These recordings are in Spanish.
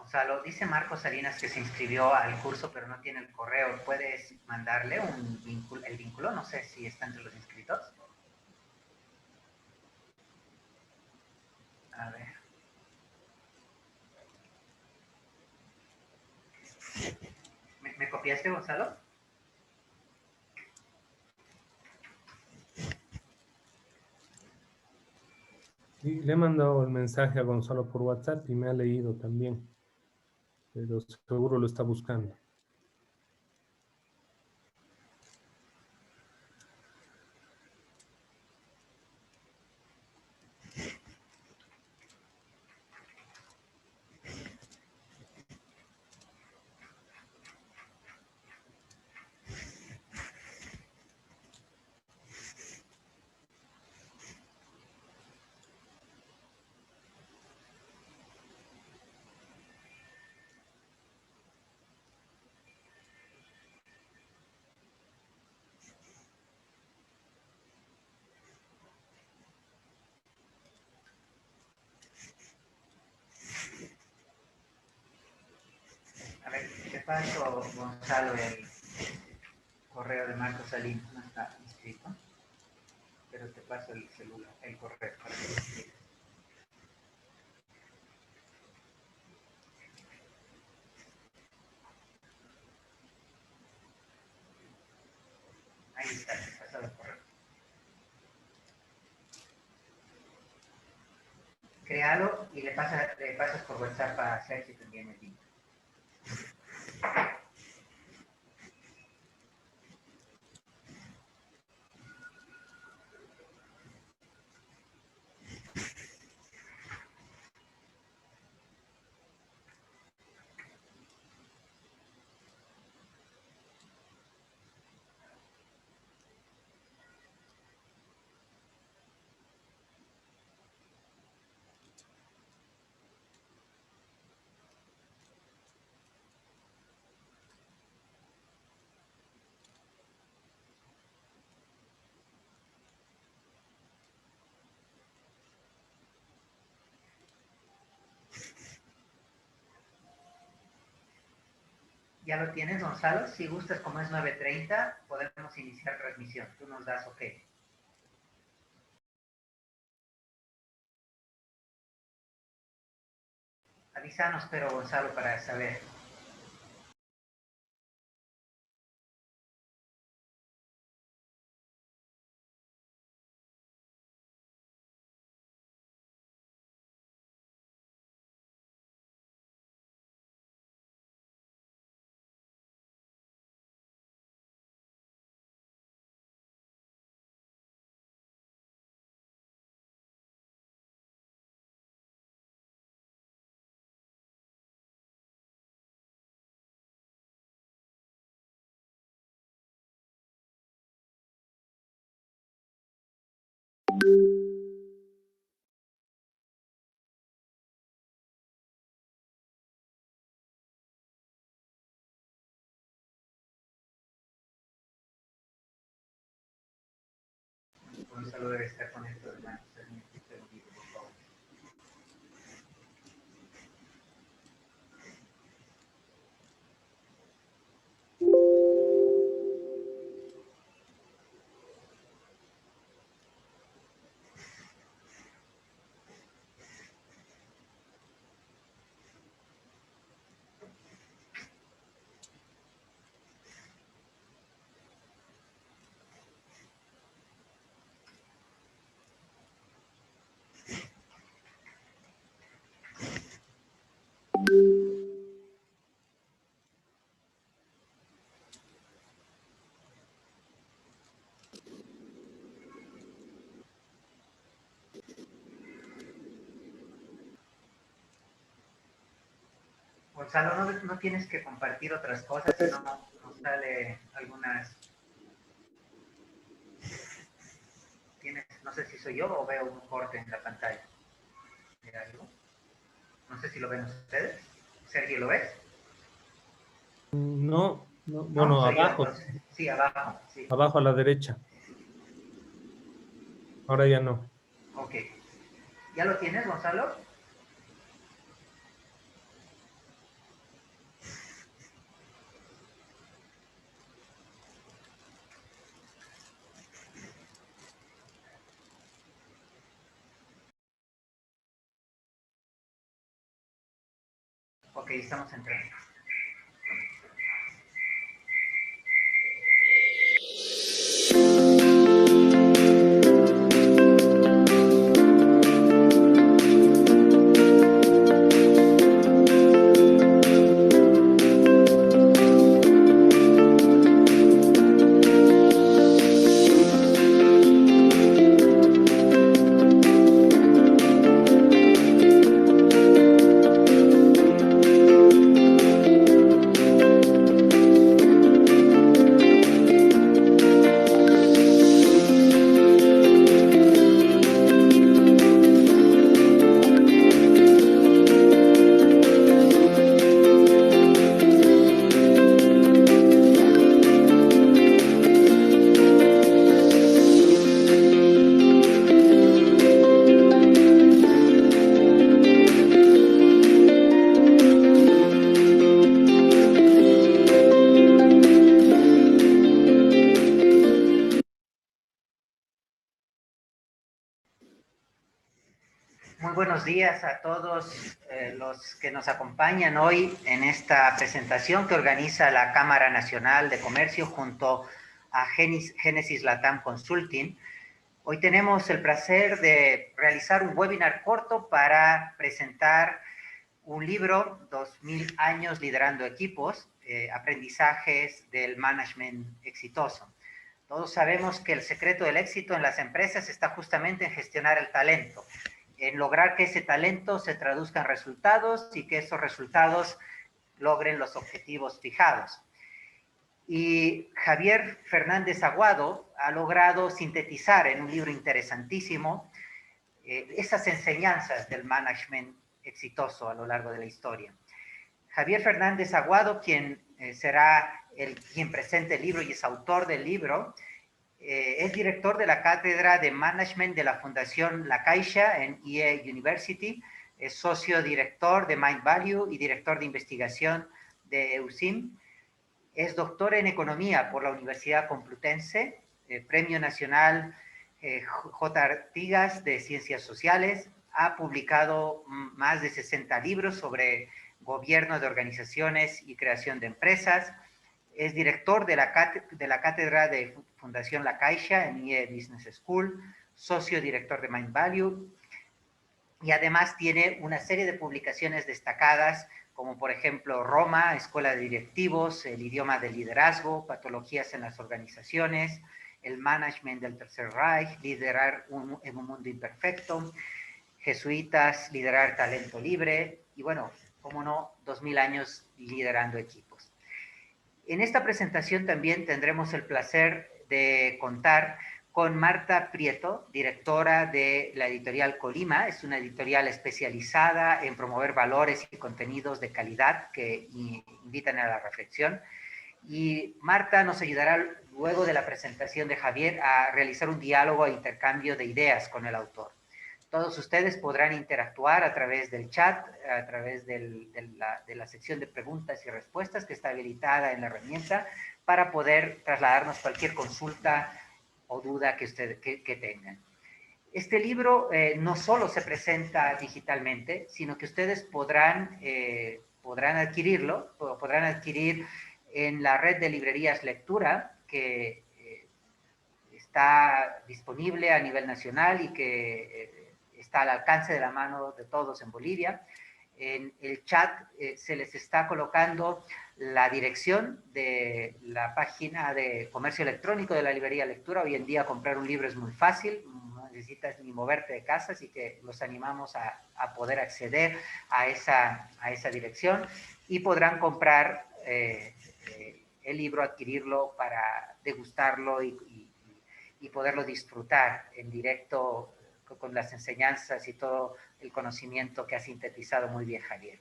Gonzalo, dice Marco Salinas que se inscribió al curso, pero no tiene el correo. ¿Puedes mandarle el vínculo? No sé si está entre los inscritos. A ver. ¿Me copiaste, Gonzalo? Sí, le he mandado el mensaje a Gonzalo por WhatsApp y me ha leído también, pero seguro lo está buscando. A ver, te paso, Gonzalo, el correo de Marco Salinas. No está inscrito, pero te paso el celular, el correo para que lo escribas. Ahí está, te paso el correo. Créalo y le pasas por WhatsApp a Sergio también el link. ¿Ya lo tienes, Gonzalo? Si gustas, como es 9:30, podemos iniciar transmisión. Tú nos das OK. Avísanos, pero Gonzalo, para saber. Gonzalo debe estar con esto de manos. Por favor. Gonzalo, no tienes que compartir otras cosas, sino nos sale algunas. No sé si soy yo o veo un corte en la pantalla. ¿De algo? No sé si lo ven ustedes. Sergio, ¿lo ves? No, No, bueno, soy yo abajo, entonces. Sí, abajo. Sí. abajo a la derecha. Ahora ya no. OK. ¿Ya lo tienes, Gonzalo? Ok, estamos entrando. Muy buenos días a todos los que nos acompañan hoy en esta presentación que organiza la Cámara Nacional de Comercio junto a Génesis Latam Consulting. Hoy tenemos el placer de realizar un webinar corto para presentar un libro, 2000 años liderando equipos, aprendizajes del management exitoso. Todos sabemos que el secreto del éxito en las empresas está justamente en gestionar el talento, en lograr que ese talento se traduzca en resultados y que esos resultados logren los objetivos fijados. Y Javier Fernández Aguado ha logrado sintetizar en un libro interesantísimo esas enseñanzas del management exitoso a lo largo de la historia. Javier Fernández Aguado, quien será quien presente el libro y es autor del libro, es director de la Cátedra de Management de la Fundación La Caixa en EA University, es socio director de Mind Value y director de investigación de EUSIM, es doctor en Economía por la Universidad Complutense, Premio Nacional J. Artigas de Ciencias Sociales, ha publicado más de 60 libros sobre gobierno de organizaciones y creación de empresas, es director de la Cátedra de Fundación La Caixa en IE Business School, socio director de Mind Value, y además tiene una serie de publicaciones destacadas, como por ejemplo Roma, Escuela de Directivos, El idioma del liderazgo, Patologías en las organizaciones, El management del Tercer Reich, Liderar en un mundo imperfecto, Jesuitas, Liderar talento libre, y bueno, cómo no, 2000 años liderando equipos. En esta presentación también tendremos el placer de contar con Marta Prieto, directora de la editorial Colima. Es una editorial especializada en promover valores y contenidos de calidad que invitan a la reflexión. Y Marta nos ayudará luego de la presentación de Javier a realizar un diálogo e intercambio de ideas con el autor. Todos ustedes podrán interactuar a través del chat, a través de la sección de preguntas y respuestas que está habilitada en la herramienta para poder trasladarnos cualquier consulta o duda que tengan. Este libro no solo se presenta digitalmente, sino que ustedes podrán adquirirlo, o podrán adquirir en la red de librerías Lectura, que está disponible a nivel nacional y que está al alcance de la mano de todos en Bolivia. En el chat se les está colocando la dirección de la página de comercio electrónico de la librería Lectura. Hoy en día comprar un libro es muy fácil, no necesitas ni moverte de casa, así que los animamos a poder acceder a esa dirección y podrán comprar el libro, adquirirlo para degustarlo y poderlo disfrutar en directo con las enseñanzas y todo el conocimiento que ha sintetizado muy bien Javier.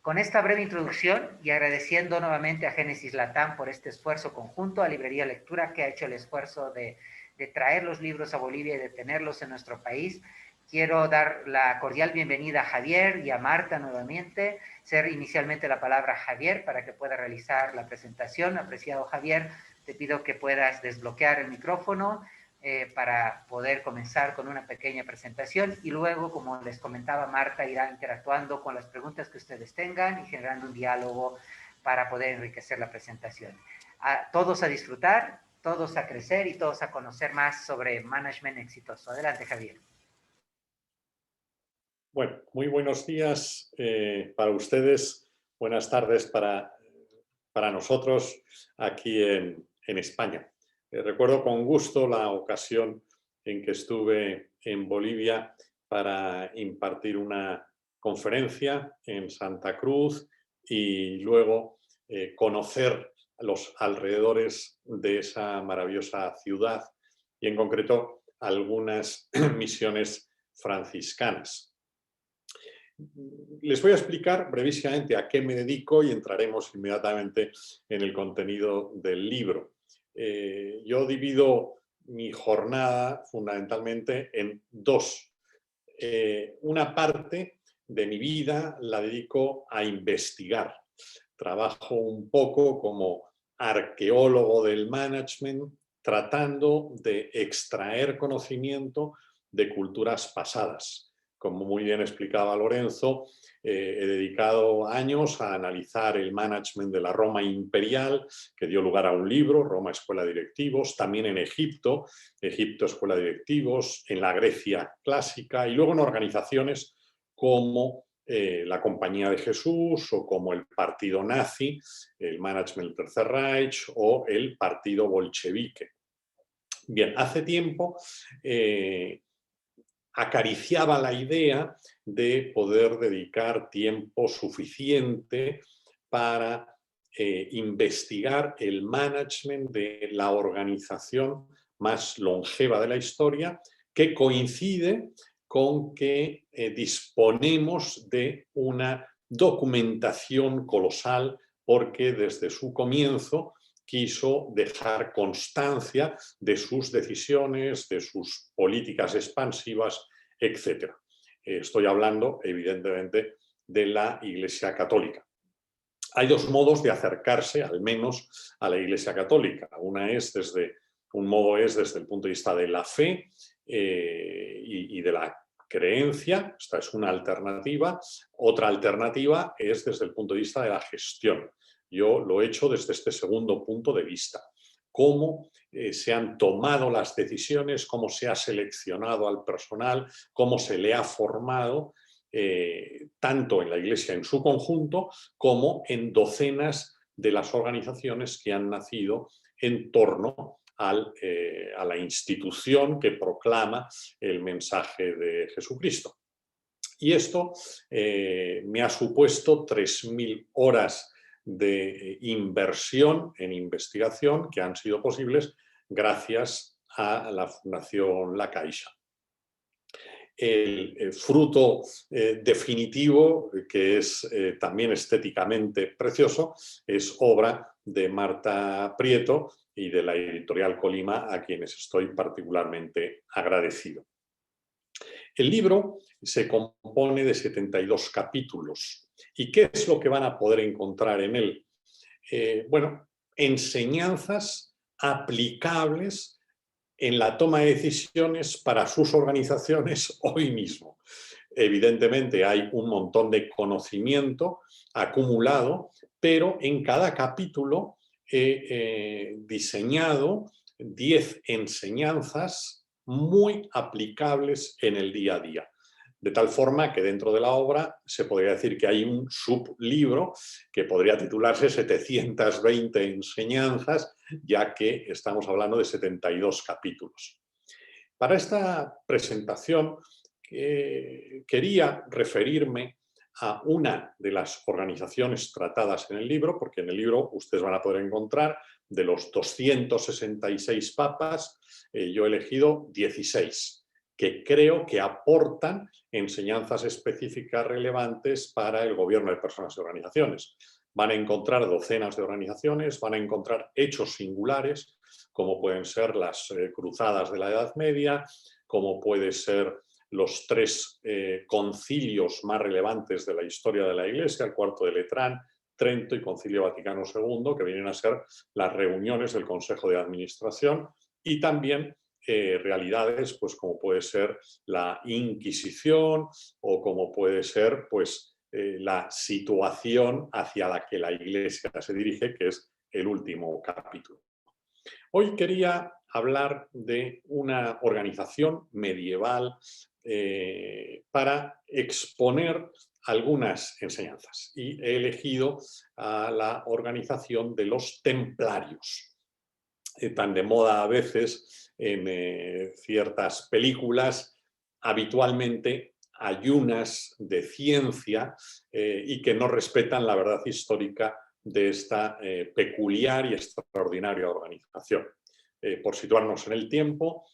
Con esta breve introducción y agradeciendo nuevamente a Génesis Latam por este esfuerzo conjunto, a Librería Lectura que ha hecho el esfuerzo de traer los libros a Bolivia y de tenerlos en nuestro país, quiero dar la cordial bienvenida a Javier y a Marta nuevamente, ser inicialmente la palabra a Javier para que pueda realizar la presentación. Apreciado Javier, te pido que puedas desbloquear el micrófono, para poder comenzar con una pequeña presentación y luego, como les comentaba, Marta irá interactuando con las preguntas que ustedes tengan y generando un diálogo para poder enriquecer la presentación. Todos a disfrutar, todos a crecer y todos a conocer más sobre management exitoso. Adelante, Javier. Bueno, muy buenos días para ustedes, buenas tardes para nosotros aquí en España. Recuerdo con gusto la ocasión en que estuve en Bolivia para impartir una conferencia en Santa Cruz y luego conocer los alrededores de esa maravillosa ciudad y en concreto algunas misiones franciscanas. Les voy a explicar brevísimamente a qué me dedico y entraremos inmediatamente en el contenido del libro. Yo divido mi jornada fundamentalmente en dos. Una parte de mi vida la dedico a investigar. Trabajo un poco como arqueólogo del management, tratando de extraer conocimiento de culturas pasadas. Como muy bien explicaba Lorenzo, he dedicado años a analizar el management de la Roma imperial, que dio lugar a un libro, Roma Escuela de Directivos, también en Egipto, Egipto Escuela de Directivos, en la Grecia clásica y luego en organizaciones como la Compañía de Jesús o como el Partido Nazi, el Management del Tercer Reich o el Partido Bolchevique. Bien, hace tiempo acariciaba la idea de poder dedicar tiempo suficiente para investigar el management de la organización más longeva de la historia, que coincide con que disponemos de una documentación colosal porque desde su comienzo quiso dejar constancia de sus decisiones, de sus políticas expansivas, etc. Estoy hablando, evidentemente, de la Iglesia Católica. Hay dos modos de acercarse, al menos, a la Iglesia Católica. Un modo es desde el punto de vista de la fe y de la creencia. Esta es una alternativa. Otra alternativa es desde el punto de vista de la gestión. Yo lo he hecho desde este segundo punto de vista. Cómo se han tomado las decisiones, cómo se ha seleccionado al personal, cómo se le ha formado, tanto en la Iglesia en su conjunto como en docenas de las organizaciones que han nacido en torno a la institución que proclama el mensaje de Jesucristo. Y esto me ha supuesto 3.000 horas de inversión en investigación que han sido posibles gracias a la Fundación La Caixa. El fruto definitivo, que es también estéticamente precioso, es obra de Marta Prieto y de la editorial Colima, a quienes estoy particularmente agradecido. El libro se compone de 72 capítulos. ¿Y qué es lo que van a poder encontrar en él? Bueno, enseñanzas aplicables en la toma de decisiones para sus organizaciones hoy mismo. Evidentemente hay un montón de conocimiento acumulado, pero en cada capítulo he diseñado 10 enseñanzas muy aplicables en el día a día. De tal forma que dentro de la obra se podría decir que hay un sublibro que podría titularse 720 enseñanzas, ya que estamos hablando de 72 capítulos. Para esta presentación quería referirme a una de las organizaciones tratadas en el libro, porque en el libro ustedes van a poder encontrar de los 266 papas, yo he elegido 16, que creo que aportan enseñanzas específicas relevantes para el gobierno de personas y organizaciones. Van a encontrar docenas de organizaciones, van a encontrar hechos singulares, como pueden ser las cruzadas de la Edad Media, como pueden ser los 3 concilios más relevantes de la historia de la Iglesia, el Cuarto de Letrán, Trento y Concilio Vaticano II, que vienen a ser las reuniones del Consejo de Administración, y también realidades, pues como puede ser la Inquisición o como puede ser pues la situación hacia la que la Iglesia se dirige, que es el último capítulo. Hoy quería hablar de una organización medieval para exponer algunas enseñanzas, y he elegido a la organización de los templarios, tan de moda a veces en ciertas películas, habitualmente ayunas de ciencia y que no respetan la verdad histórica de esta peculiar y extraordinaria organización. Por situarnos en el tiempo,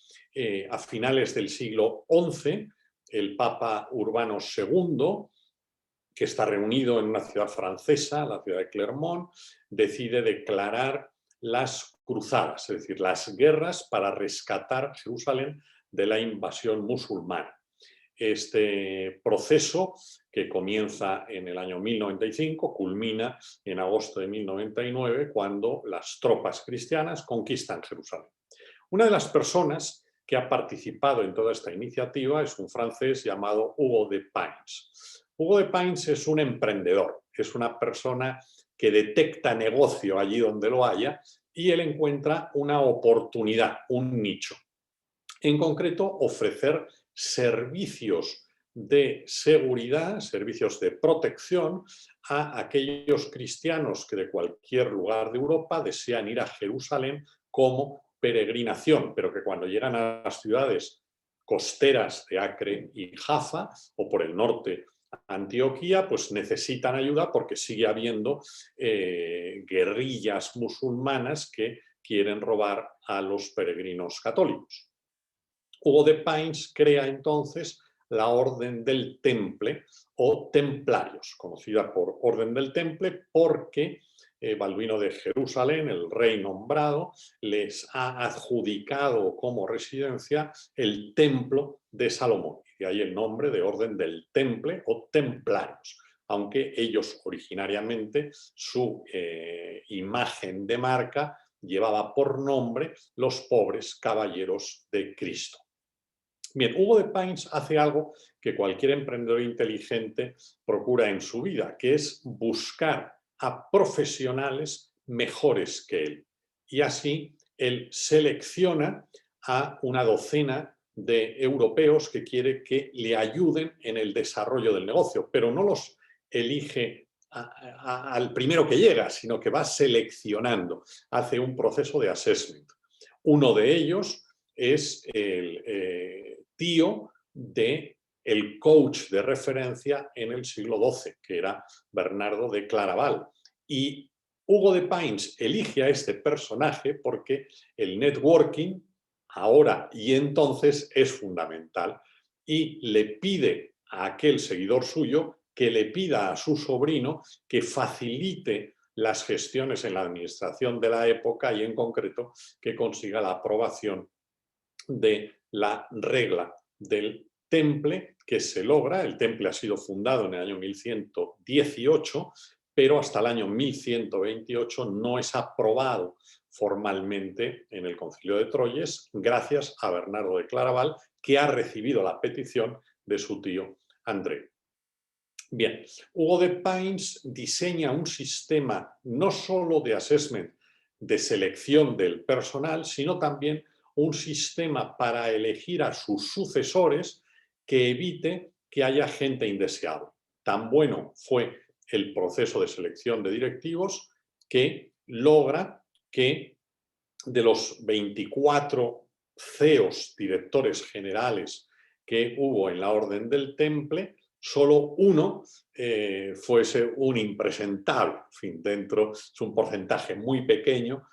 a finales del siglo XI, el Papa Urbano II, que está reunido en una ciudad francesa, la ciudad de Clermont, decide declarar las cruzadas, es decir, las guerras para rescatar Jerusalén de la invasión musulmana. Este proceso, que comienza en el año 1095, culmina en agosto de 1099, cuando las tropas cristianas conquistan Jerusalén. Una de las personas que ha participado en toda esta iniciativa es un francés llamado Hugo de Pins. Hugo de Pins es un emprendedor, es una persona que detecta negocio allí donde lo haya y él encuentra una oportunidad, un nicho. En concreto, ofrecer servicios de seguridad, servicios de protección a aquellos cristianos que de cualquier lugar de Europa desean ir a Jerusalén como peregrinación, pero que cuando llegan a las ciudades costeras de Acre y Jaffa, o por el norte Antioquía, pues necesitan ayuda porque sigue habiendo guerrillas musulmanas que quieren robar a los peregrinos católicos. Hugo de Pins crea entonces la Orden del Temple o Templarios, conocida por Orden del Temple porque Balduino de Jerusalén, el rey nombrado, les ha adjudicado como residencia el Templo de Salomón. Y de ahí el nombre de Orden del Temple o Templarios, aunque ellos originariamente su imagen de marca llevaba por nombre los pobres caballeros de Cristo. Bien, Hugo de Pins hace algo que cualquier emprendedor inteligente procura en su vida, que es buscar a profesionales mejores que él. Y así él selecciona a una docena de europeos que quiere que le ayuden en el desarrollo del negocio, pero no los elige al primero que llega, sino que va seleccionando, hace un proceso de assessment. Uno de ellos es el tío del coach de referencia en el siglo XII, que era Bernardo de Claraval. Y Hugo de Pins elige a este personaje porque el networking, ahora y entonces, es fundamental, y le pide a aquel seguidor suyo que le pida a su sobrino que facilite las gestiones en la administración de la época y en concreto que consiga la aprobación de la regla del temple, que se logra. El temple ha sido fundado en el año 1118, pero hasta el año 1128 no es aprobado formalmente en el Concilio de Troyes, gracias a Bernardo de Claraval, que ha recibido la petición de su tío André. Bien, Hugo de Pins diseña un sistema no solo de assessment, de selección del personal, sino también un sistema para elegir a sus sucesores que evite que haya gente indeseable. Tan bueno fue el proceso de selección de directivos que logra que de los 24 CEOs, directores generales, que hubo en la Orden del Temple, solo uno fuese un impresentable. En fin, dentro es un porcentaje muy pequeño,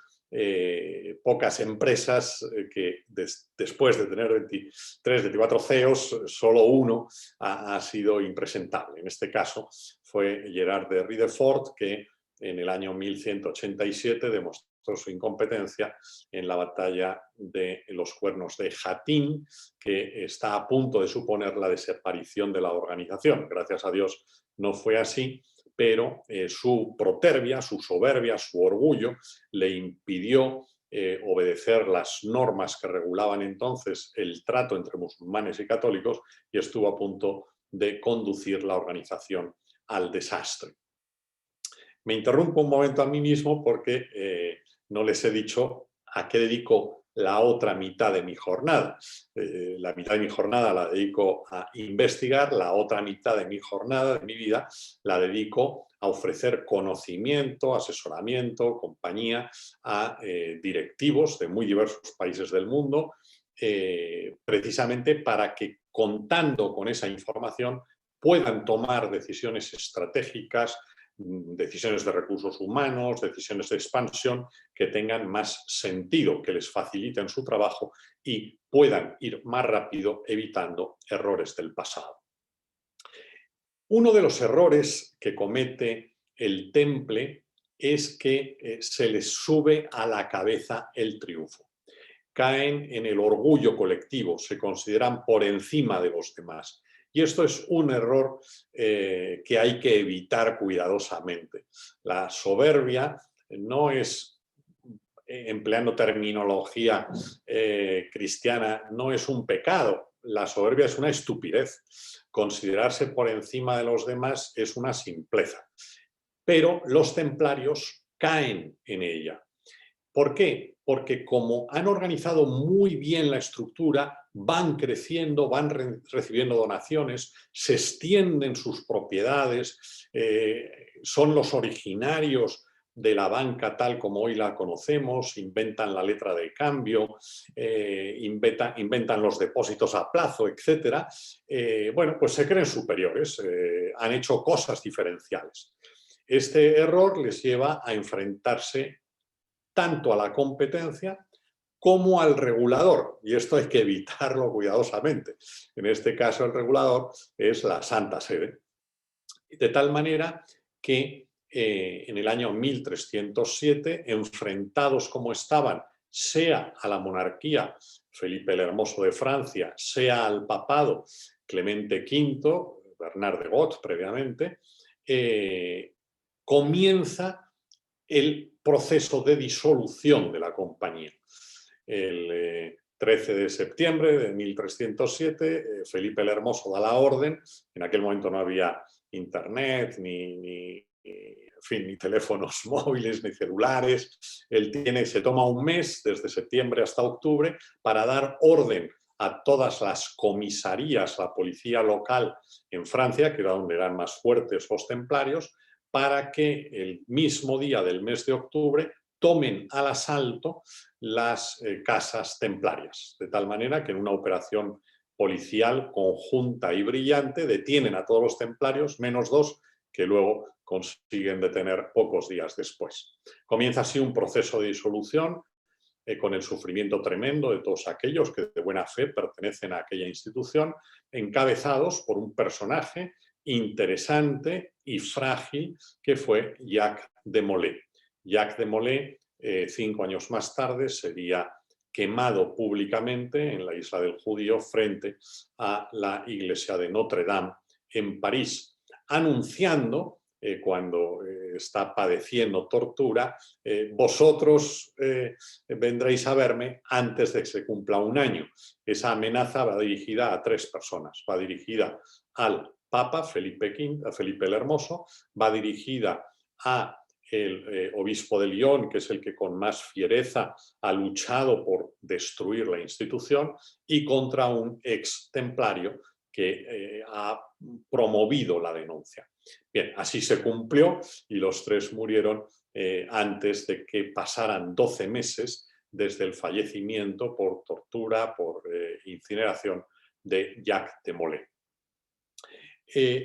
pocas empresas que después de tener 23, 24 CEOs, solo uno ha sido impresentable. En este caso fue Gerard de Ridefort, que en el año 1187 demostró su incompetencia en la batalla de los Cuernos de Jatín, que está a punto de suponer la desaparición de la organización. Gracias a Dios no fue así, pero su protervia, su soberbia, su orgullo le impidió obedecer las normas que regulaban entonces el trato entre musulmanes y católicos y estuvo a punto de conducir la organización al desastre. Me interrumpo un momento a mí mismo porque no les he dicho a qué dedico la otra mitad de mi jornada. La mitad de mi jornada la dedico a investigar, la otra mitad de mi jornada, de mi vida, la dedico a ofrecer conocimiento, asesoramiento, compañía a directivos de muy diversos países del mundo, precisamente para que, contando con esa información, puedan tomar decisiones estratégicas, decisiones de recursos humanos, decisiones de expansión que tengan más sentido, que les faciliten su trabajo y puedan ir más rápido evitando errores del pasado. Uno de los errores que comete el Temple es que se les sube a la cabeza el triunfo. Caen en el orgullo colectivo, se consideran por encima de los demás. Y esto es un error que hay que evitar cuidadosamente. La soberbia no es, empleando terminología cristiana, no es un pecado. La soberbia es una estupidez. Considerarse por encima de los demás es una simpleza. Pero los templarios caen en ella. ¿Por qué? Porque como han organizado muy bien la estructura, van creciendo, van recibiendo donaciones, se extienden sus propiedades, son los originarios de la banca tal como hoy la conocemos, inventan la letra de cambio, inventan los depósitos a plazo, etc. Bueno, pues se creen superiores, han hecho cosas diferenciales. Este error les lleva a enfrentarse tanto a la competencia como al regulador, y esto hay que evitarlo cuidadosamente. En este caso el regulador es la Santa Sede, de tal manera que en el año 1307, enfrentados como estaban, sea a la monarquía Felipe el Hermoso de Francia, sea al papado Clemente V, Bernard de Got previamente, comienza el proceso de disolución de la compañía. El 13 de septiembre de 1307, Felipe el Hermoso da la orden. En aquel momento no había internet, ni teléfonos móviles, ni celulares. Él se toma un mes, desde septiembre hasta octubre, para dar orden a todas las comisarías, la policía local en Francia, que era donde eran más fuertes los templarios, para que el mismo día del mes de octubre tomen al asalto las casas templarias, de tal manera que en una operación policial conjunta y brillante detienen a todos los templarios, menos 2 que luego consiguen detener pocos días después. Comienza así un proceso de disolución con el sufrimiento tremendo de todos aquellos que de buena fe pertenecen a aquella institución, encabezados por un personaje interesante y frágil que fue Jacques de Molay. Jacques de Molay, 5 años más tarde, sería quemado públicamente en la Isla del Judío frente a la iglesia de Notre Dame en París, anunciando, cuando está padeciendo tortura, vosotros vendréis a verme antes de que se cumpla un año. Esa amenaza va dirigida a 3 personas. Va dirigida al Papa Felipe el Hermoso, va dirigida a el obispo de Lyon, que es el que con más fiereza ha luchado por destruir la institución, y contra un ex templario que ha promovido la denuncia. Bien, así se cumplió y los 3 murieron antes de que pasaran 12 meses desde el fallecimiento por tortura, por incineración de Jacques de Molay.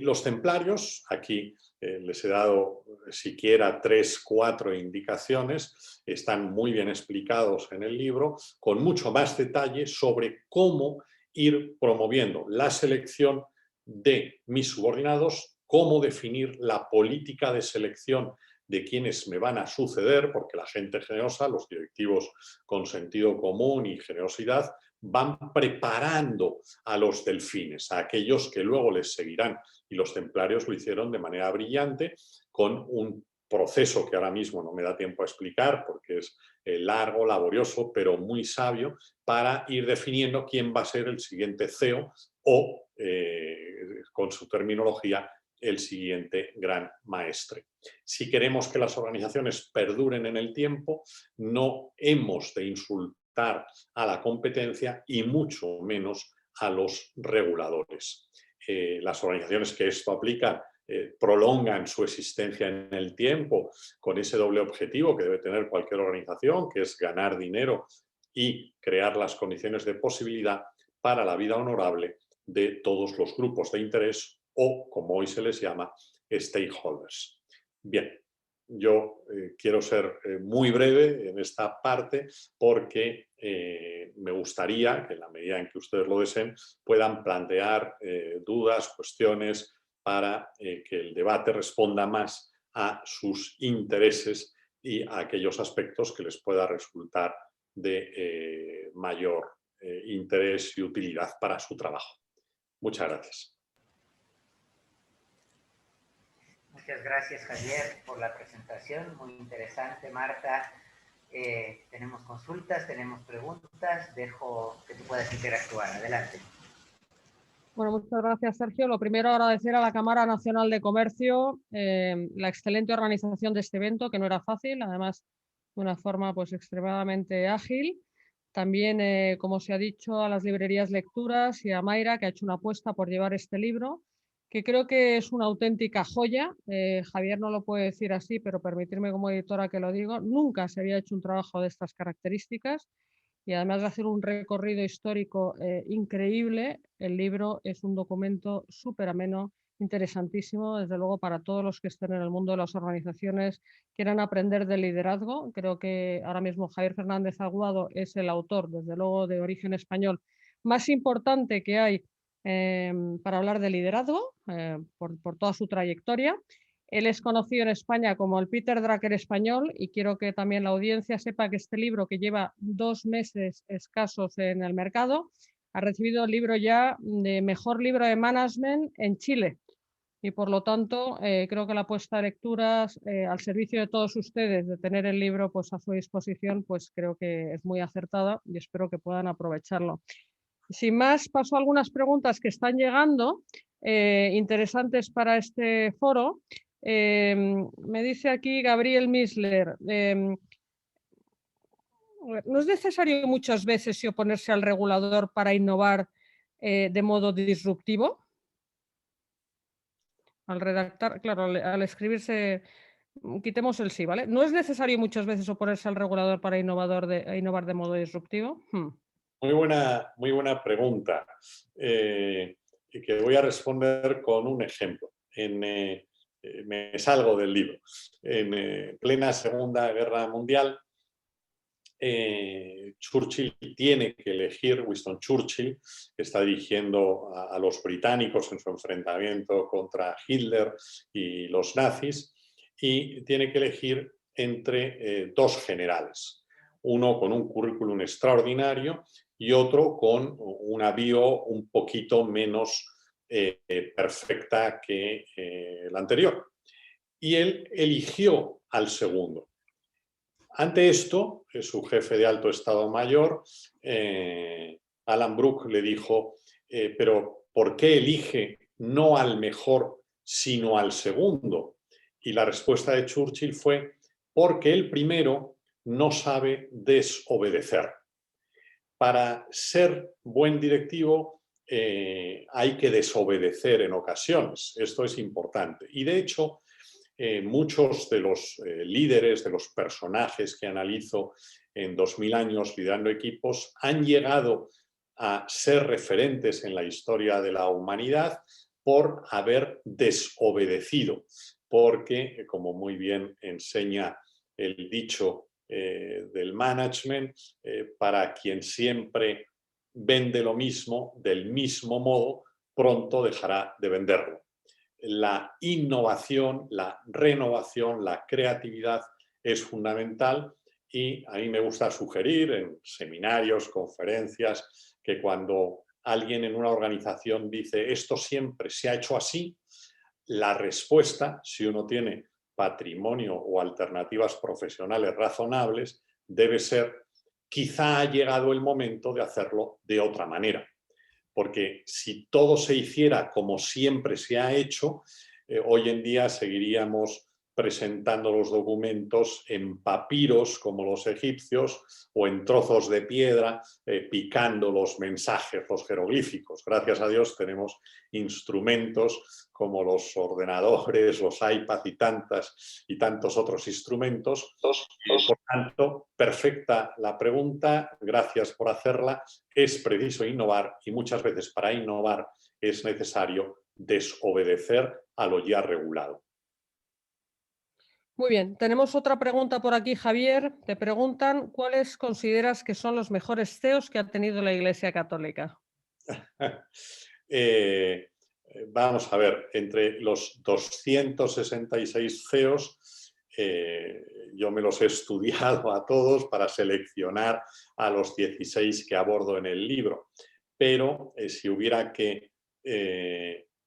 Los templarios, aquí les he dado siquiera 3 o 4 indicaciones, están muy bien explicados en el libro, con mucho más detalle sobre cómo ir promoviendo la selección de mis subordinados, cómo definir la política de selección de quienes me van a suceder, porque la gente generosa, los directivos con sentido común y generosidad, van preparando a los delfines, a aquellos que luego les seguirán. Y los templarios lo hicieron de manera brillante, con un proceso que ahora mismo no me da tiempo a explicar porque es largo, laborioso, pero muy sabio, para ir definiendo quién va a ser el siguiente CEO o, con su terminología, el siguiente gran maestre. Si queremos que las organizaciones perduren en el tiempo, no hemos de insultar a la competencia y mucho menos a los reguladores. Las organizaciones que esto aplica prolongan su existencia en el tiempo con ese doble objetivo que debe tener cualquier organización, que es ganar dinero y crear las condiciones de posibilidad para la vida honorable de todos los grupos de interés o, como hoy se les llama, stakeholders. Bien, yo quiero ser muy breve en esta parte porque me gustaría que en la medida en que ustedes lo deseen puedan plantear dudas, cuestiones para que el debate responda más a sus intereses y a aquellos aspectos que les pueda resultar de mayor interés y utilidad para su trabajo. Muchas gracias. Muchas gracias, Javier, por la presentación. Muy interesante, Marta. Tenemos consultas, tenemos preguntas. Dejo que tú puedas interactuar. Adelante. Bueno, muchas gracias, Sergio. Lo primero, agradecer a la Cámara Nacional de Comercio la excelente organización de este evento, que no era fácil, además de una forma pues extremadamente ágil. También, como se ha dicho, a las librerías Lecturas y a Mayra, que ha hecho una apuesta por llevar este libro, que creo que es una auténtica joya. Javier no lo puede decir así, pero permitirme como editora que lo digo. Nunca se había hecho un trabajo de estas características. Y además de hacer un recorrido histórico increíble, el libro es un documento súper ameno, interesantísimo, desde luego para todos los que estén en el mundo de las organizaciones, quieran aprender de liderazgo. Creo que ahora mismo Javier Fernández Aguado es el autor, desde luego de origen español, más importante que hay para hablar de liderazgo, por toda su trayectoria. Él es conocido en España como el Peter Drucker español y quiero que también la audiencia sepa que este libro, que lleva 2 meses escasos en el mercado, ha recibido el libro ya de mejor libro de management en Chile. Y por lo tanto, creo que la apuesta de Lecturas al servicio de todos ustedes, de tener el libro pues, a su disposición, pues creo que es muy acertada y espero que puedan aprovecharlo. Sin más, paso a algunas preguntas que están llegando, interesantes para este foro. Me dice aquí Gabriel Misler, ¿no es necesario muchas veces oponerse al regulador para innovar de modo disruptivo? Al redactar, claro, al escribirse, quitemos el sí, ¿vale? ¿No es necesario muchas veces oponerse al regulador para innovar de modo disruptivo? Muy buena pregunta, y que voy a responder con un ejemplo. Me salgo del libro. En plena Segunda Guerra Mundial, Churchill tiene que elegir, Winston Churchill, que está dirigiendo a los británicos en su enfrentamiento contra Hitler y los nazis, y tiene que elegir entre 2 generales, uno con un currículum extraordinario y otro con una bio un poquito menos perfecta que la anterior. Y él eligió al segundo. Ante esto, su jefe de alto Estado Mayor, Alan Brooke, le dijo, pero ¿por qué elige no al mejor, sino al segundo? Y la respuesta de Churchill fue, porque el primero no sabe desobedecer. Para ser buen directivo hay que desobedecer en ocasiones. Esto es importante. Y de hecho, muchos de los líderes, de los personajes que analizo en 2000 años liderando equipos, han llegado a ser referentes en la historia de la humanidad por haber desobedecido, porque, como muy bien enseña el dicho del management, para quien siempre vende lo mismo, del mismo modo, pronto dejará de venderlo. La innovación, la renovación, la creatividad es fundamental y a mí me gusta sugerir en seminarios, conferencias, que cuando alguien en una organización dice esto siempre se ha hecho así, la respuesta, si uno tiene patrimonio o alternativas profesionales razonables, debe ser, quizá ha llegado el momento de hacerlo de otra manera. Porque si todo se hiciera como siempre se ha hecho, hoy en día seguiríamos presentando los documentos en papiros como los egipcios o en trozos de piedra picando los mensajes, los jeroglíficos. Gracias a Dios tenemos instrumentos como los ordenadores, los iPads y tantos otros instrumentos. Por tanto, perfecta la pregunta, gracias por hacerla. Es preciso innovar y muchas veces para innovar es necesario desobedecer a lo ya regulado. Muy bien, tenemos otra pregunta por aquí, Javier. Te preguntan, ¿cuáles consideras que son los mejores CEOs que ha tenido la Iglesia Católica? Vamos a ver, entre los 266 CEOs, yo me los he estudiado a todos para seleccionar a los 16 que abordo en el libro. Pero si hubiera que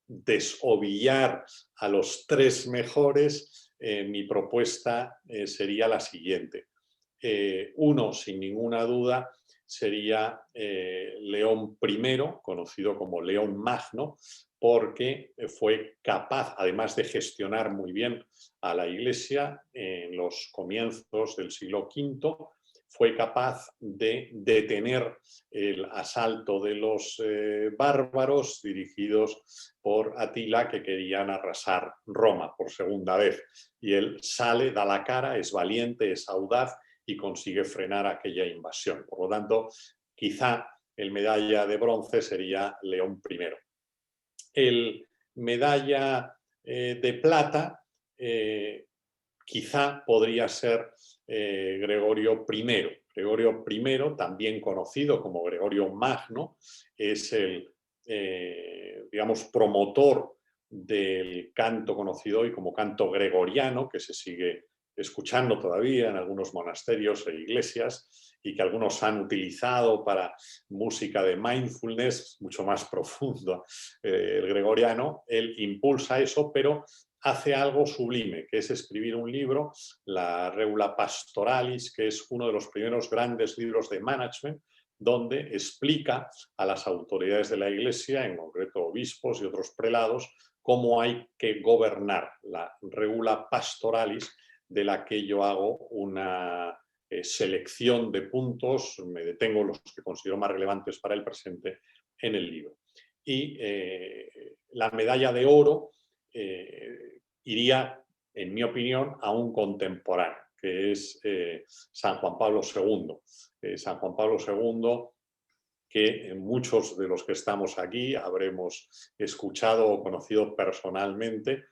desovillar a los 3 mejores, mi propuesta sería la siguiente. Uno, sin ninguna duda, sería León I, conocido como León Magno, porque fue capaz, además de gestionar muy bien a la Iglesia en los comienzos del siglo V, fue capaz de detener el asalto de los bárbaros dirigidos por Atila, que querían arrasar Roma por segunda vez. Y él sale, da la cara, es valiente, es audaz y consigue frenar aquella invasión. Por lo tanto, quizá el medalla de bronce sería León I. El medalla de plata quizá podría ser Gregorio I. Gregorio I, también conocido como Gregorio Magno, es el, digamos, promotor del canto conocido hoy como canto gregoriano, que se sigue escuchando todavía en algunos monasterios e iglesias y que algunos han utilizado para música de mindfulness mucho más profundo. El gregoriano, él impulsa eso, pero hace algo sublime, que es escribir un libro, la Regula Pastoralis, que es uno de los primeros grandes libros de management, donde explica a las autoridades de la Iglesia, en concreto obispos y otros prelados, cómo hay que gobernar, la Regula Pastoralis, de la que yo hago una selección de puntos, me detengo en los que considero más relevantes para el presente en el libro. Y la medalla de oro iría, en mi opinión, a un contemporáneo, que es San Juan Pablo II. San Juan Pablo II, que muchos de los que estamos aquí habremos escuchado o conocido personalmente,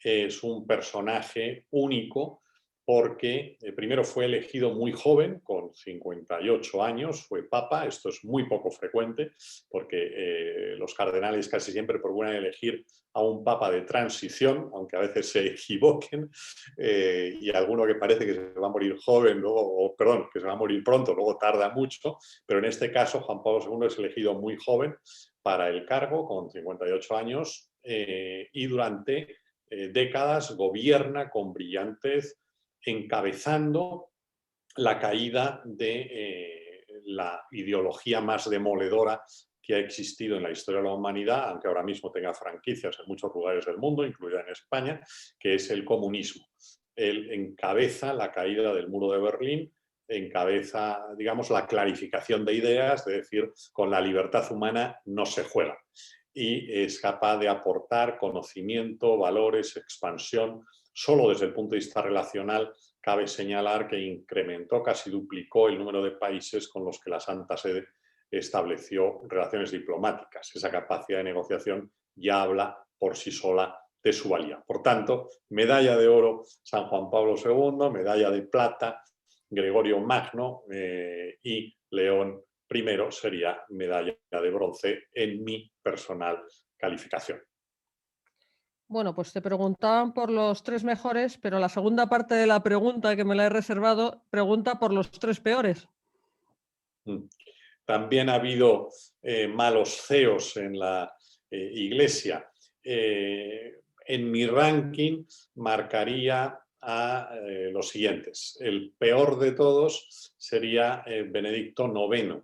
es un personaje único porque primero fue elegido muy joven, con 58 años, fue papa. Esto es muy poco frecuente porque los cardenales casi siempre procuran elegir a un papa de transición, aunque a veces se equivoquen, y alguno que parece que se va a morir joven, luego, perdón, que se va a morir pronto, luego tarda mucho, pero en este caso Juan Pablo II es elegido muy joven para el cargo, con 58 años, y durante décadas gobierna con brillantez, encabezando la caída de la ideología más demoledora que ha existido en la historia de la humanidad, aunque ahora mismo tenga franquicias en muchos lugares del mundo, incluida en España, que es el comunismo. Él encabeza la caída del muro de Berlín, encabeza, digamos, la clarificación de ideas, de decir, con la libertad humana no se juega. Y es capaz de aportar conocimiento, valores, expansión. Solo desde el punto de vista relacional cabe señalar que incrementó, casi duplicó el número de países con los que la Santa Sede estableció relaciones diplomáticas. Esa capacidad de negociación ya habla por sí sola de su valía. Por tanto, medalla de oro San Juan Pablo II, medalla de plata Gregorio Magno y León I sería medalla de bronce en mi personal calificación. Bueno, pues te preguntaban por los 3 mejores, pero la segunda parte de la pregunta, que me la he reservado, pregunta por los 3 peores. También ha habido malos CEOs en la Iglesia. en mi ranking marcaría a los siguientes. El peor de todos sería Benedicto IX.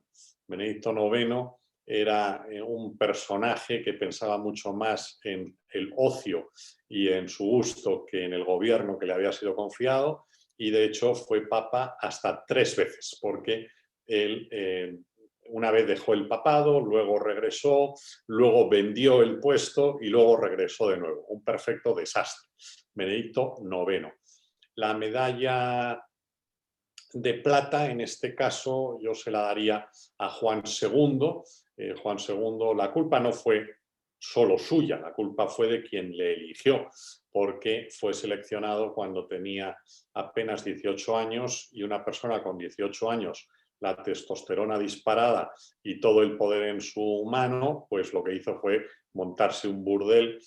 Benedicto IX era un personaje que pensaba mucho más en el ocio y en su gusto que en el gobierno que le había sido confiado, y de hecho fue papa hasta 3 veces, porque él una vez dejó el papado, luego regresó, luego vendió el puesto y luego regresó de nuevo. Un perfecto desastre. Benedicto IX. La medalla de plata, en este caso, yo se la daría a Juan II. Juan II, la culpa no fue solo suya, la culpa fue de quien le eligió, porque fue seleccionado cuando tenía apenas 18 años, y una persona con 18 años, la testosterona disparada y todo el poder en su mano, pues lo que hizo fue montarse un burdel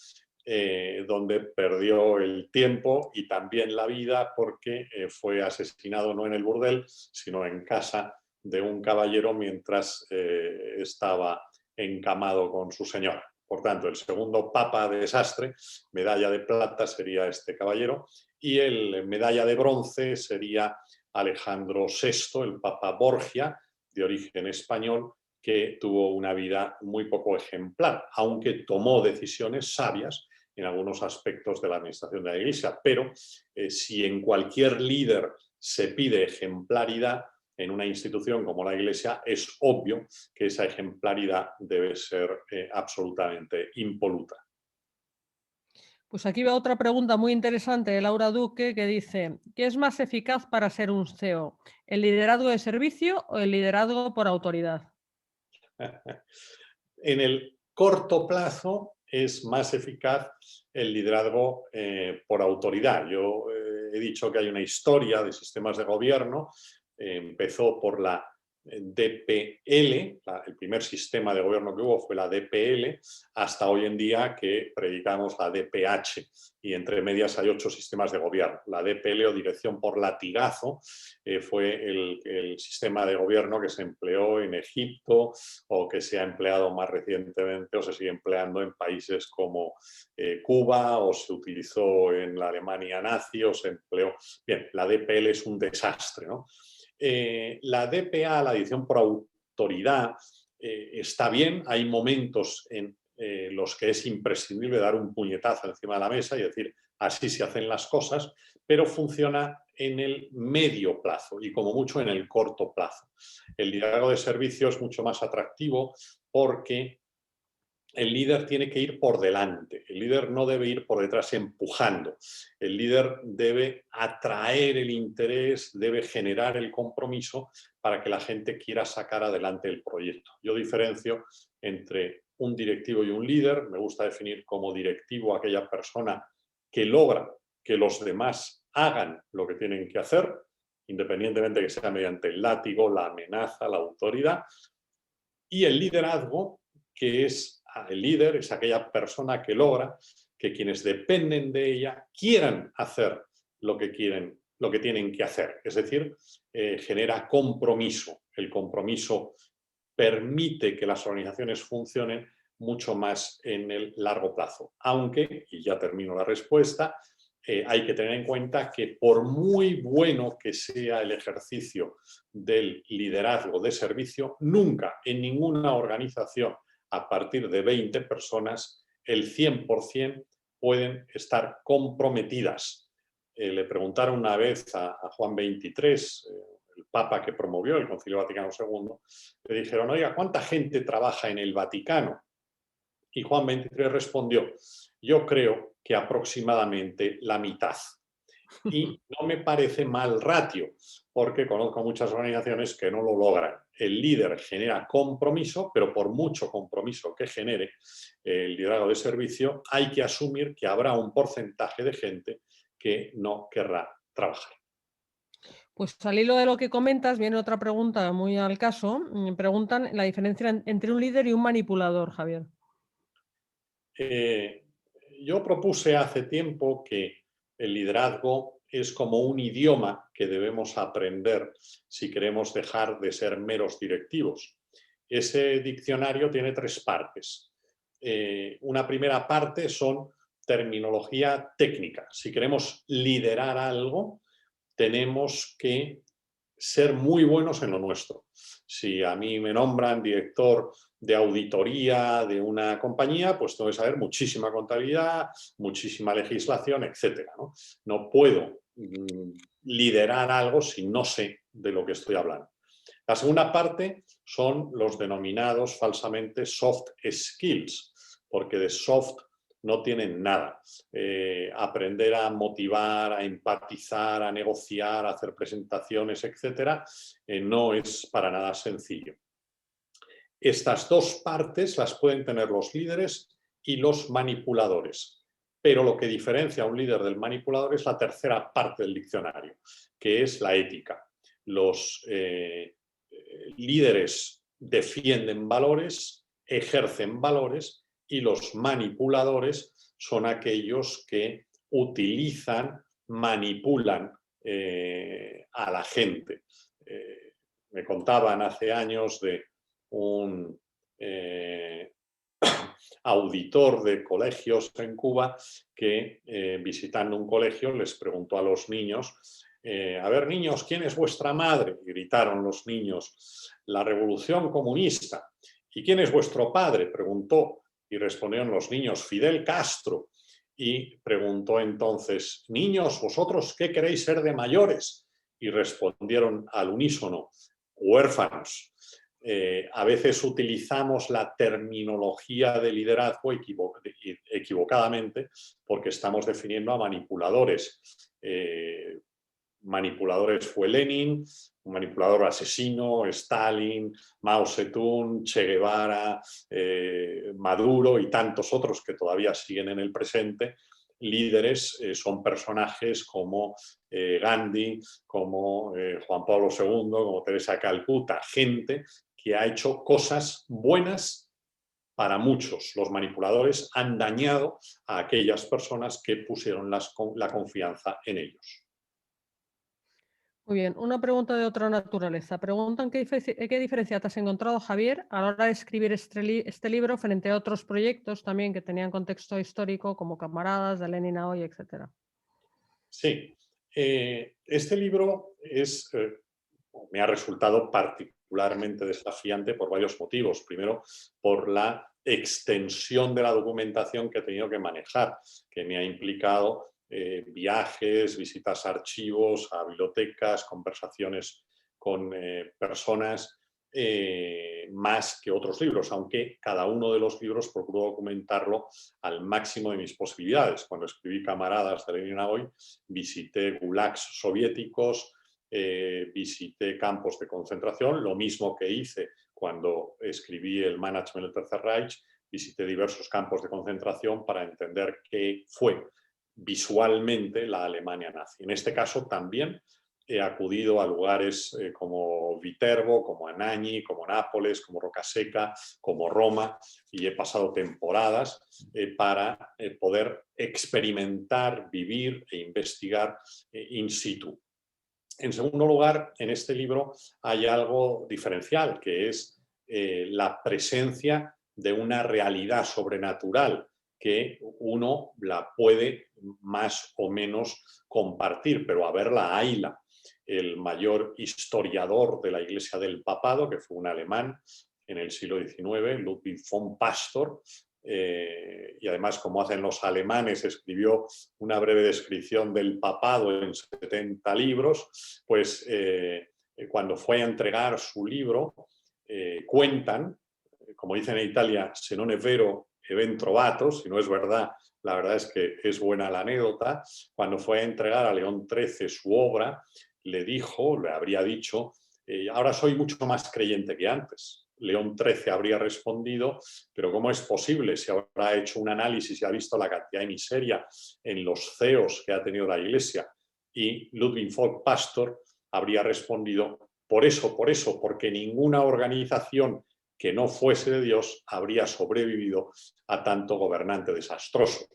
donde perdió el tiempo y también la vida, porque fue asesinado no en el burdel, sino en casa de un caballero mientras estaba encamado con su señora. Por tanto, el segundo papa desastre, medalla de plata, sería este caballero, y el medalla de bronce sería Alejandro VI, el papa Borgia, de origen español, que tuvo una vida muy poco ejemplar, aunque tomó decisiones sabias en algunos aspectos de la administración de la Iglesia. Pero si en cualquier líder se pide ejemplaridad en una institución como la Iglesia, es obvio que esa ejemplaridad debe ser absolutamente impoluta. Pues aquí va otra pregunta muy interesante de Laura Duque, que dice: ¿qué es más eficaz para ser un CEO? ¿El liderazgo de servicio o el liderazgo por autoridad? En el corto plazo es más eficaz el liderazgo por autoridad. Yo he dicho que hay una historia de sistemas de gobierno. Empezó por la DPL, el primer sistema de gobierno que hubo fue la DPL, hasta hoy en día que predicamos la DPH, y entre medias hay 8 sistemas de gobierno. La DPL, o dirección por latigazo, fue el sistema de gobierno que se empleó en Egipto, o que se ha empleado más recientemente o se sigue empleando en países como Cuba, o se utilizó en la Alemania nazi, o se empleó. Bien, la DPL es un desastre, ¿no? La DPA, la dirección por autoridad, está bien. Hay momentos en los que es imprescindible dar un puñetazo encima de la mesa y decir así se hacen las cosas, pero funciona en el medio plazo y como mucho en el corto plazo. El liderazgo de servicio es mucho más atractivo porque el líder tiene que ir por delante, el líder no debe ir por detrás empujando, el líder debe atraer el interés, debe generar el compromiso para que la gente quiera sacar adelante el proyecto. Yo diferencio entre un directivo y un líder. Me gusta definir como directivo a aquella persona que logra que los demás hagan lo que tienen que hacer, independientemente que sea mediante el látigo, la amenaza, la autoridad, y el liderazgo, que es el líder, es aquella persona que logra que quienes dependen de ella quieran hacer lo que tienen que hacer. Es decir, genera compromiso. El compromiso permite que las organizaciones funcionen mucho más en el largo plazo. Aunque, y ya termino la respuesta, hay que tener en cuenta que por muy bueno que sea el ejercicio del liderazgo de servicio, nunca en ninguna organización a partir de 20 personas, el 100% pueden estar comprometidas. Le preguntaron una vez a Juan XXIII, el Papa que promovió el Concilio Vaticano II, le dijeron: oiga, ¿cuánta gente trabaja en el Vaticano? Y Juan XXIII respondió: yo creo que aproximadamente la mitad. Y no me parece mal ratio, porque conozco muchas organizaciones que no lo logran. El líder genera compromiso, pero por mucho compromiso que genere el liderazgo de servicio, hay que asumir que habrá un porcentaje de gente que no querrá trabajar. Pues al hilo de lo que comentas, viene otra pregunta muy al caso. Preguntan la diferencia entre un líder y un manipulador, Javier. Yo propuse hace tiempo que el liderazgo es como un idioma que debemos aprender si queremos dejar de ser meros directivos. Ese diccionario tiene 3 partes. Una primera parte son terminología técnica. Si queremos liderar algo, tenemos que ser muy buenos en lo nuestro. Si a mí me nombran director de auditoría de una compañía, pues tengo que saber muchísima contabilidad, muchísima legislación, etcétera, ¿no? No puedo liderar algo si no sé de lo que estoy hablando. La segunda parte son los denominados falsamente soft skills, porque de soft no tienen nada. Aprender a motivar, a empatizar, a negociar, a hacer presentaciones, etcétera, no es para nada sencillo. Estas dos partes las pueden tener los líderes y los manipuladores, pero lo que diferencia a un líder del manipulador es la tercera parte del diccionario, que es la ética. Los líderes defienden valores, ejercen valores, y los manipuladores son aquellos que utilizan, manipulan a la gente. Me contaban hace años de un auditor de colegios en Cuba que visitando un colegio les preguntó a los niños: a ver, niños, ¿quién es vuestra madre? Y gritaron los niños: la Revolución Comunista. ¿Y quién es vuestro padre? Preguntó, y respondieron los niños: Fidel Castro. Y preguntó entonces: niños, ¿vosotros qué queréis ser de mayores? Y respondieron al unísono: huérfanos. A veces utilizamos la terminología de liderazgo equivocadamente porque estamos definiendo a manipuladores. Manipuladores fue Lenin, un manipulador asesino, Stalin, Mao Zedong, Che Guevara, Maduro y tantos otros que todavía siguen en el presente. Líderes son personajes como Gandhi, como Juan Pablo II, como Teresa Calcuta, gente que ha hecho cosas buenas para muchos. Los manipuladores han dañado a aquellas personas que pusieron la confianza en ellos. Muy bien, una pregunta de otra naturaleza. Preguntan qué diferencia te has encontrado, Javier, a la hora de escribir este libro frente a otros proyectos también que tenían contexto histórico, como Camaradas, de Lenin a hoy, etcétera. Sí, este libro me ha resultado particularmente desafiante por varios motivos. Primero, por la extensión de la documentación que he tenido que manejar, que me ha implicado viajes, visitas a archivos, a bibliotecas, conversaciones con personas, más que otros libros, aunque cada uno de los libros procuro documentarlo al máximo de mis posibilidades. Cuando escribí Camaradas de Lenin a hoy, visité gulags soviéticos, visité campos de concentración, lo mismo que hice cuando escribí El Management del Tercer Reich, visité diversos campos de concentración para entender qué fue visualmente la Alemania nazi. En este caso también he acudido a lugares como Viterbo, como Anagni, como Nápoles, como Rocaseca, como Roma, y he pasado temporadas para poder experimentar, vivir e investigar in situ. En segundo lugar, en este libro hay algo diferencial, que es la presencia de una realidad sobrenatural que uno la puede más o menos compartir, pero a verla hayla. El mayor historiador de la Iglesia del Papado, que fue un alemán en el siglo XIX, Ludwig von Pastor, y además, como hacen los alemanes, escribió una breve descripción del papado en 70 libros, pues cuando fue a entregar su libro, cuentan, como dicen en Italia, se non è vero e ben trovato, si no es verdad, la verdad es que es buena la anécdota. Cuando fue a entregar a León XIII su obra, le habría dicho, ahora soy mucho más creyente que antes. León XIII habría respondido, pero ¿cómo es posible si habrá hecho un análisis y ha visto la cantidad de miseria en los CEOs que ha tenido la Iglesia? Y Ludwig von Pastor habría respondido, por eso, porque ninguna organización que no fuese de Dios habría sobrevivido a tanto gobernante desastroso.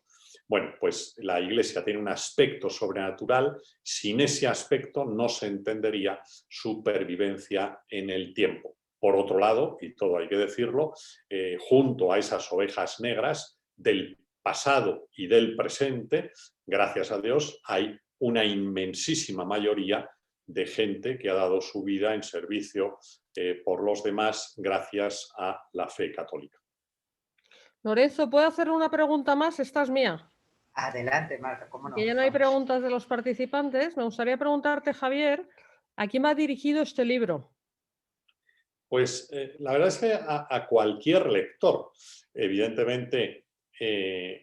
Bueno, pues la Iglesia tiene un aspecto sobrenatural. Sin ese aspecto no se entendería su pervivencia en el tiempo. Por otro lado, y todo hay que decirlo, junto a esas ovejas negras del pasado y del presente, gracias a Dios, hay una inmensísima mayoría de gente que ha dado su vida en servicio por los demás gracias a la fe católica. Lorenzo, ¿puedo hacer una pregunta más? Esta es mía. Adelante, Marta, cómo no. Que ya no hay Vamos. preguntas de los participantes. Me gustaría preguntarte, Javier, ¿a quién va dirigido este libro? Pues la verdad es que a cualquier lector, evidentemente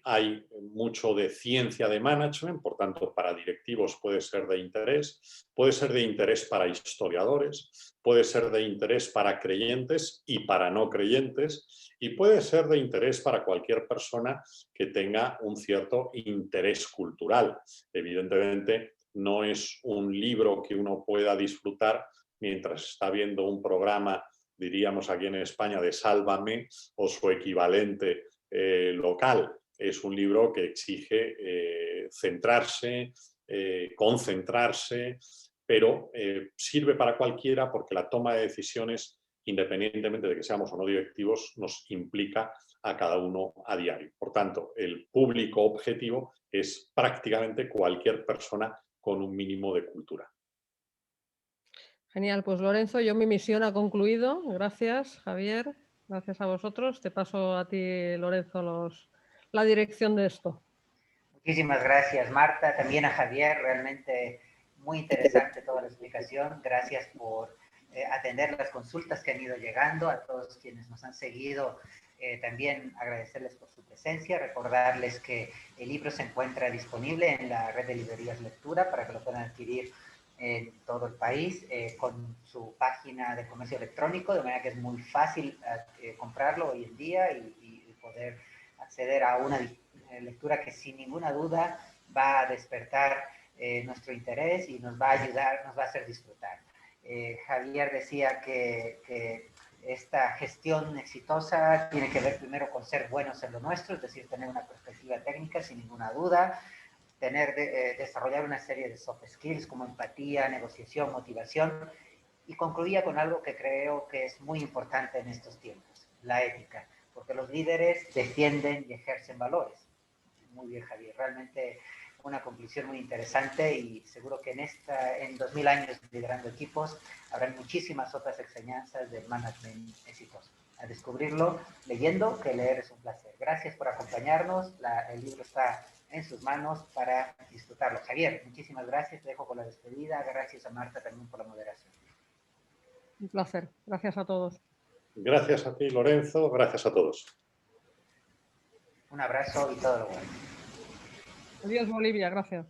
hay mucho de ciencia de management, por tanto para directivos puede ser de interés para historiadores, puede ser de interés para creyentes y para no creyentes, y puede ser de interés para cualquier persona que tenga un cierto interés cultural. Evidentemente no es un libro que uno pueda disfrutar mientras está viendo un programa, diríamos aquí en España, de Sálvame o su equivalente local. Es un libro que exige centrarse, concentrarse, pero sirve para cualquiera porque la toma de decisiones, independientemente de que seamos o no directivos, nos implica a cada uno a diario. Por tanto, el público objetivo es prácticamente cualquier persona con un mínimo de cultura. Genial, pues Lorenzo, yo mi misión ha concluido. Gracias, Javier. Gracias a vosotros. Te paso a ti, Lorenzo, la dirección de esto. Muchísimas gracias, Marta. También a Javier, realmente muy interesante toda la explicación. Gracias por atender las consultas que han ido llegando. A todos quienes nos han seguido, también agradecerles por su presencia. Recordarles que el libro se encuentra disponible en la red de librerías Lectura para que lo puedan adquirir en todo el país, con su página de comercio electrónico, de manera que es muy fácil comprarlo hoy en día y poder acceder a una lectura que sin ninguna duda va a despertar nuestro interés y nos va a ayudar, nos va a hacer disfrutar. Javier decía que esta gestión exitosa tiene que ver primero con ser buenos en lo nuestro, es decir, tener una perspectiva técnica sin ninguna duda, desarrollar una serie de soft skills como empatía, negociación, motivación, y concluía con algo que creo que es muy importante en estos tiempos, la ética, porque los líderes defienden y ejercen valores. Muy bien, Javier, realmente una conclusión muy interesante y seguro que en 2000 años liderando equipos habrá muchísimas otras enseñanzas del management exitoso. A descubrirlo leyendo, que leer es un placer. Gracias por acompañarnos, el libro está en sus manos para disfrutarlo. Javier, muchísimas gracias, te dejo con la despedida. Gracias a Marta también por la moderación. Un placer. Gracias a todos. Gracias a ti, Lorenzo. Gracias a todos. Un abrazo y todo lo bueno. Adiós, Bolivia. Gracias.